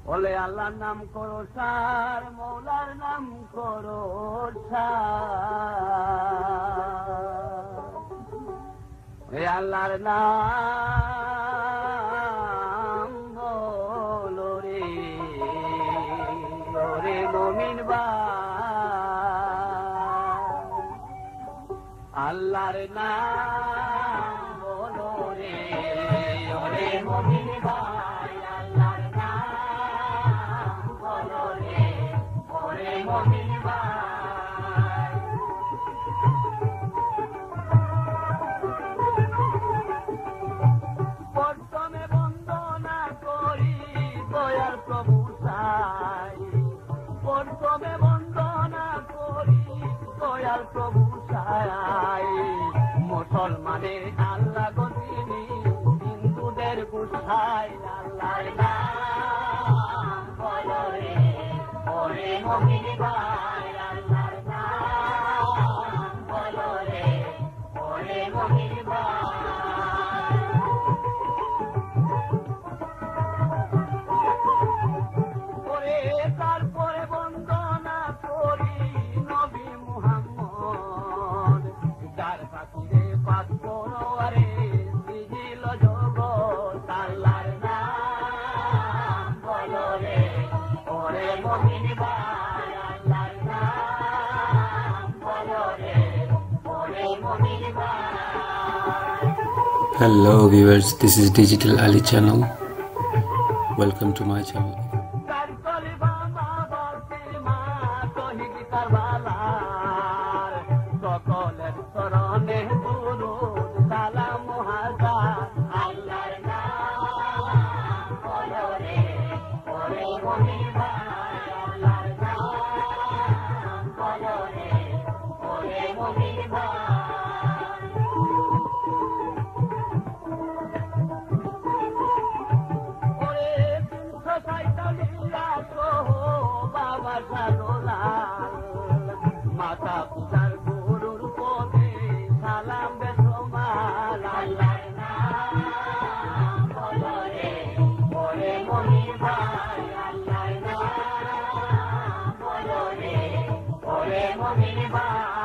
বলে আল্লাহর নাম করো সার, মৌলার নাম করো সার, আল্লাহর নাম বলো রে ওরে মুমিন ভাই, আল্লাহর নাম বলো রে ওরে মুমিন ভাই, আল্লাহর নাম বলো রে ওরে মুমিন ভাই। প্রথমে বন্দনা করি দয়াল প্রভু সাই, প্রথমে বন্দনা করি দয়াল প্রভু সাই, মুসলমানের আল্লাহ গতিনি হিন্দুদের গুসাই, আল্লাহর নাম বলো রে ওরে মুমিন ভাই, আল্লাহর নাম বলো রে ওরে মুমিন ভাই। তারপরে বন্দনা করি নবী মুহাম্মদ, যার পাখিরে পাত পরোয়ারে সৃজিল জগৎ, আল্লাহর নাম বলো রে ওরে মুমিন ভাই, আল্লাহর নাম বলো রে ওরে মুমিন ভাই। Hello viewers, this is Digital Ali channel. Welcome to my channel. সকলের চরণে দুরূদ সালাম হাজার, আল্লাহর নাম বলো রে ওরে মুমিন ভাই, আল্লাহর নাম বলো রে ওরে মুমিন ভাই। ওরে 347 বাবা সাদোলাল, মাতা পূজার গুরুর পদে সালাম বেসমাল, আল্লাহর নাম বলো রে ওরে মুমিন ভাই, আল্লাহর নাম বলো রে ওরে মুমিন ভাই।